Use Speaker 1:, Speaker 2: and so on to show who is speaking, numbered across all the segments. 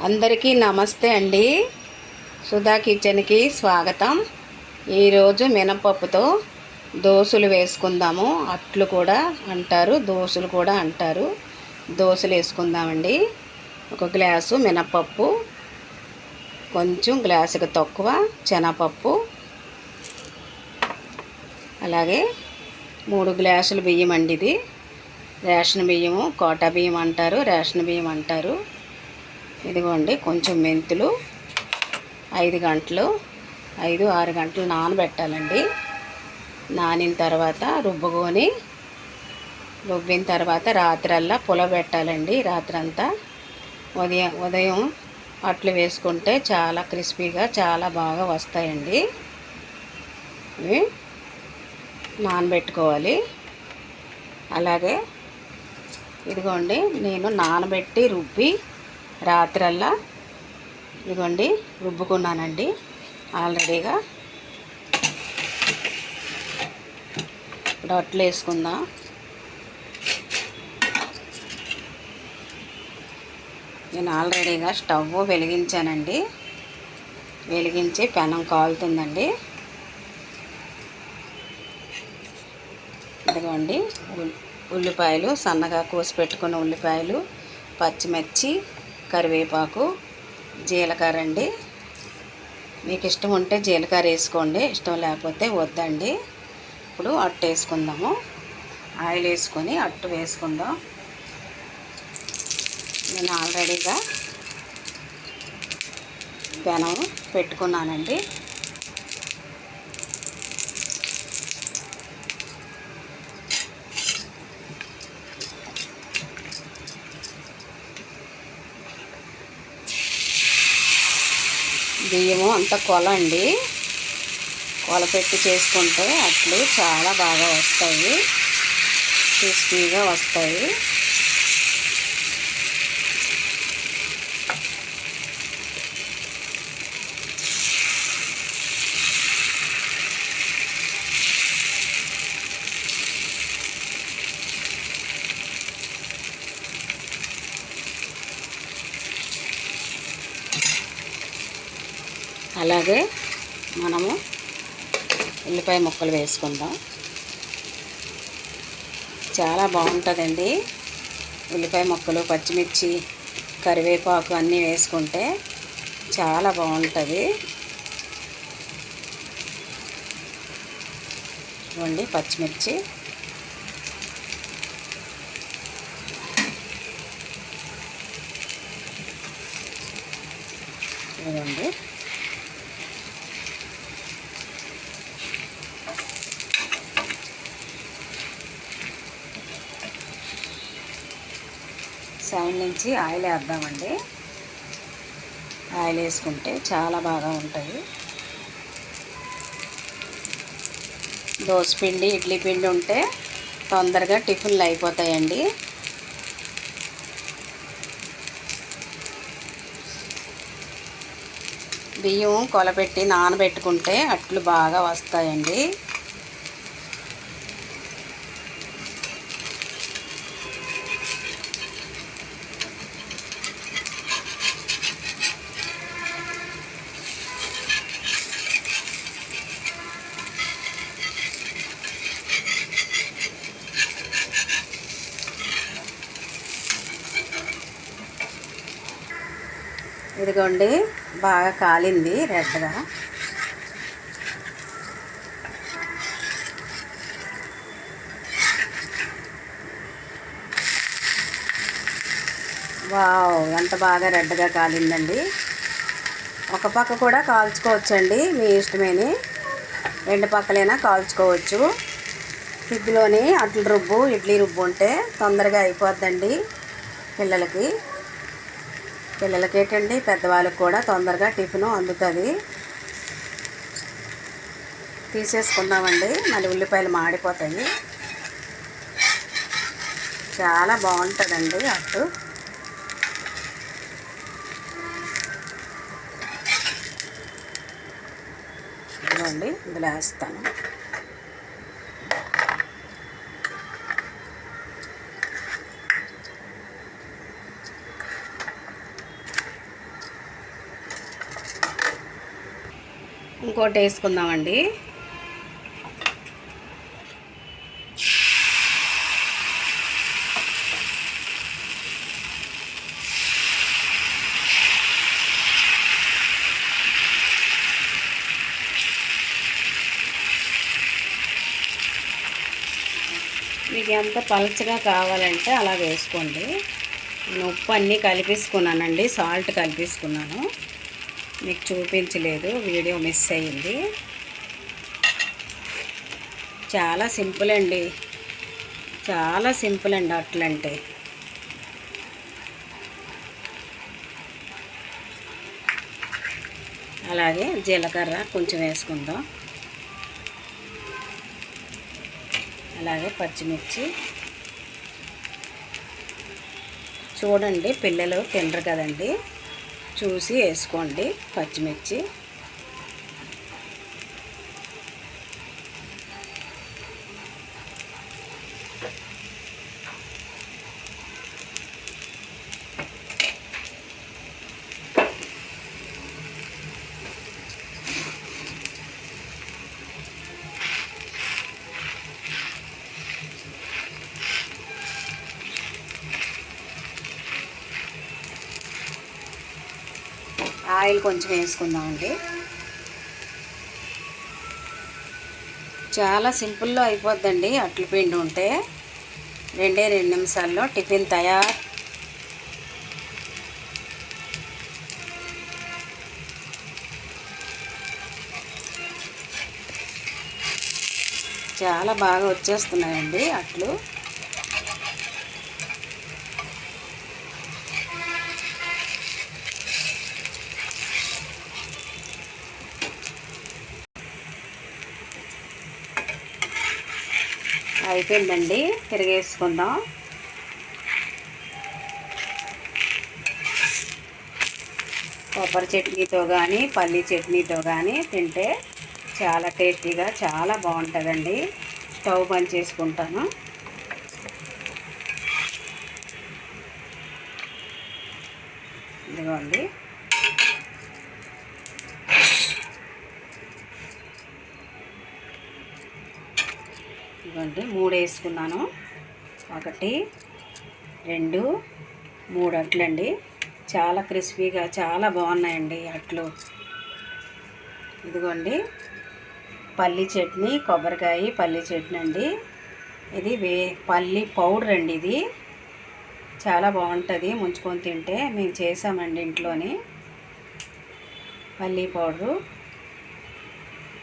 Speaker 1: అందరికీ నమస్తే అండి. సుధా కిచెన్కి స్వాగతం. ఈరోజు మినపప్పుతో దోశలు వేసుకుందాము. అట్లు కూడా అంటారు, దోశలు కూడా అంటారు. దోశలు వేసుకుందామండి. ఒక గ్లాసు మినపప్పు, కొంచెం గ్లాసుకి తక్కువ శనగపప్పు, అలాగే 3 గ్లాసులు బియ్యం అండి. ఇది రేషన్ బియ్యము, కోటా బియ్యం అంటారు, రేషన్ బియ్యం అంటారు. ఇదిగోండి కొంచెం మెంతులు 5 గంటలు 5-6 గంటలు నానబెట్టాలండి. నానిన తర్వాత రుబ్బిన తర్వాత రాత్రల్లా పులబెట్టాలండి. రాత్రంతా ఉదయం అట్లు వేసుకుంటే చాలా క్రిస్పీగా చాలా బాగా వస్తాయండి. ఇవి నానబెట్టుకోవాలి. అలాగే ఇదిగోండి నేను నానబెట్టి రుబ్బి రాత్రల్లా ఇదిగోండి రుబ్బుకున్నానండి ఆల్రెడీగా. ఇప్పుడు అట్లు వేసుకుందాం. నేను ఆల్రెడీగా స్టవ్ వెలిగించానండి. వెలిగించి పెనం కాలుతుందండి. ఇదిగోండి ఉల్లిపాయలు, సన్నగా కోసి పెట్టుకున్న ఉల్లిపాయలు, పచ్చిమిర్చి, కరివేపాకు, జీలకర్ర అండి. మీకు ఇష్టం ఉంటే జీలకర్ర వేసుకోండి, ఇష్టం లేకపోతే వద్దండి. ఇప్పుడు అట్టు వేసుకుందాము. ఆయిల్ వేసుకొని అట్టు వేసుకుందాం. నేను ఆల్రెడీగా పెనం పెట్టుకున్నానండి. బియ్యము అంత కొల అండి. కొల పెట్టి చేసుకుంటే అట్లు చాలా బాగా వస్తాయి, క్రిస్పీగా వస్తాయి. అలాగే మనము ఉల్లిపాయ ముక్కలు వేసుకుందాం. చాలా బాగుంటుందండి. ఉల్లిపాయ ముక్కలు, పచ్చిమిర్చి, కరివేపాకు అన్నీ వేసుకుంటే చాలా బాగుంటుంది. ఇవ్వండి పచ్చిమిర్చి, ఇవ్వండి సైడ్ నుంచి ఆయిల్ వేద్దామండి. ఆయిల్ వేసుకుంటే చాలా బాగా ఉంటుంది. దోసపిండి, ఇడ్లీ పిండి ఉంటే తొందరగా టిఫిన్లు అయిపోతాయండి. బియ్యం కొలపెట్టి నానబెట్టుకుంటే అట్లు బాగా వస్తాయండి. ఇదిగోండి బాగా కాలింది రెడ్గా. వావ్, ఎంత బాగా రెడ్గా కాలిందండి. ఒక పక్క కూడా కాల్చుకోవచ్చండి, మీ ఇష్టమేని. 2 పక్కలైనా కాల్చుకోవచ్చు. ఫ్రిడ్జ్లోని అట్ల రుబ్బు, ఇడ్లీ రుబ్బు ఉంటే తొందరగా అయిపోద్దండి. పిల్లలకి ఏంటండి, పెద్దవాళ్ళకి కూడా తొందరగా టిఫిన్ అందుతుంది. తీసేసుకుందామండి, మళ్ళీ ఉల్లిపాయలు మాడిపోతాయి. చాలా బాగుంటుందండి అట్టు. ఇదిగోండి ఇందులో వేస్తాను. ఇంకోటి వేసుకుందామండి. మీకు ఎంత పలచగా కావాలంటే అలా వేసుకోండి. నేను ఉప్పు అన్నీ కలిపేసుకున్నానండి, సాల్ట్ కలిపేసుకున్నాను. మీకు చూపించలేదు, వీడియో మిస్ అయ్యింది. చాలా సింపుల్ అండి, చాలా సింపుల్ అండి అట్లంటే. అలాగే జీలకర్ర కొంచెం వేసుకుందాం. అలాగే పచ్చిమిర్చి. చూడండి, పిల్లలు తినరు కదండి, చూసి వేసుకోండి పచ్చిమిర్చి. ఆయిల్ కొంచెం వేసుకుందామండి. చాలా సింపుల్లో అయిపోద్దండి అట్ల పిండి ఉంటే. 2 నిమిషాల్లో టిఫిన్ తయారు. చాలా బాగా వచ్చేస్తున్నాయండి అట్లు. అయిపోయిందండి, తిరిగేసుకుందాం. కొబ్బరి చట్నీతో కానీ పల్లీ చట్నీతో కానీ తింటే చాలా టేస్టీగా చాలా బాగుంటుందండి. స్టవ్ బంద్ చేసుకుంటాను. ఇదిగోండి, ఇదిగోండి 3 వేసుకున్నాను. 1 2 3 అట్లండి. చాలా క్రిస్పీగా చాలా బాగున్నాయండి అట్లు. ఇదిగోండి పల్లీ చట్నీ, కొబ్బరికాయ పల్లీ చట్నీ అండి. ఇది పల్లీ పౌడర్ అండి. ఇది చాలా బాగుంటుంది ముంచుకొని తింటే. మేము చేసామండి ఇంట్లోని. పల్లీ పౌడరు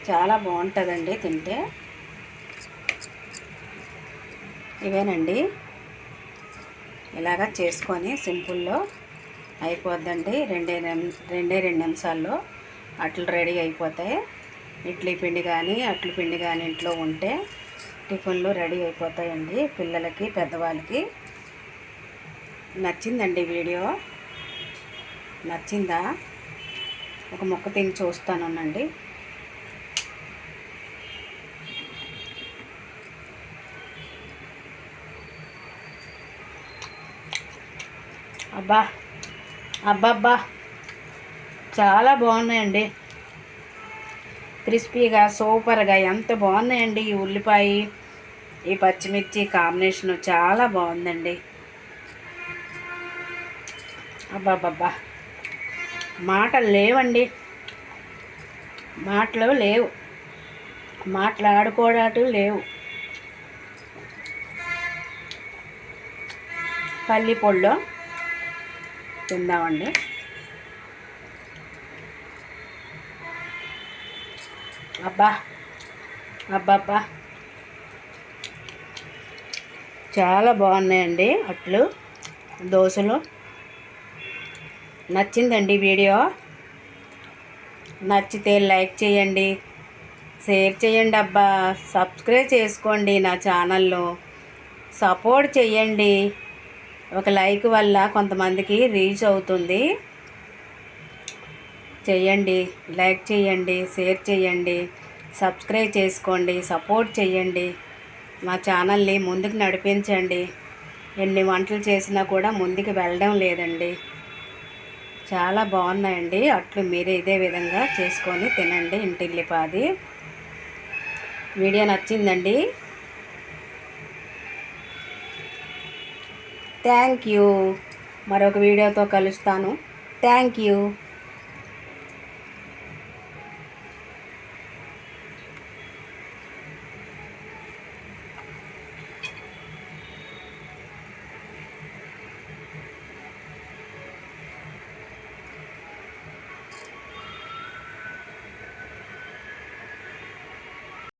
Speaker 1: చాలా బాగుంటుందండి తింటే. ఇవేనండి, ఇలాగా చేసుకొని సింపుల్లో అయిపోద్దండి. 2 నిమిషాల్లో అట్లు రెడీ అయిపోతాయి. ఇడ్లీ పిండి కానీ అట్ల పిండి కానీ ఇంట్లో ఉంటే టిఫిన్లు రెడీ అయిపోతాయండి పిల్లలకి పెద్దవాళ్ళకి. నచ్చిందండి వీడియో? నచ్చిందా? ఒక ముక్క తిని చూస్తానండి. అబ్బా అబ్బబ్బా, చాలా బాగున్నాయండి. క్రిస్పీగా సూపర్గా ఎంత బాగున్నాయండి. ఈ ఉల్లిపాయ ఈ పచ్చిమిర్చి కాంబినేషను చాలా బాగుందండి. అబ్బాబ్బా, మాటలు లేవండి, మాటలు లేవు, మాట్లాడుకోవడాలు లేవు. పల్లి పొడిలో తిందామండి. అబ్బా అబ్బబ్బా, చాలా బాగున్నాయండి అట్లు దోశలు. నచ్చిందండి వీడియో? నచ్చితే లైక్ చేయండి, షేర్ చేయండి. అబ్బా, సబ్స్క్రైబ్ చేసుకోండి నా ఛానల్లో, సపోర్ట్ చేయండి. ఒక లైక్ వల్ల కొంతమందికి రీచ్ అవుతుంది. చేయండి, లైక్ చేయండి, షేర్ చేయండి, సబ్స్క్రైబ్ చేసుకోండి, సపోర్ట్ చేయండి. మా ఛానల్ని ముందుకు నడిపించండి. ఎన్ని వంటలు చేసినా కూడా ముందుకు వెళ్ళడం లేదండి. చాలా బాగున్నాయండి. అట్లు మీరు ఇదే విధంగా చేసుకొని తినండి. ఇంటిల్లిపాది. వీడియో నచ్చిందండి. Thank you. మరొక వీడియోతో కలుస్తాను. Thank you.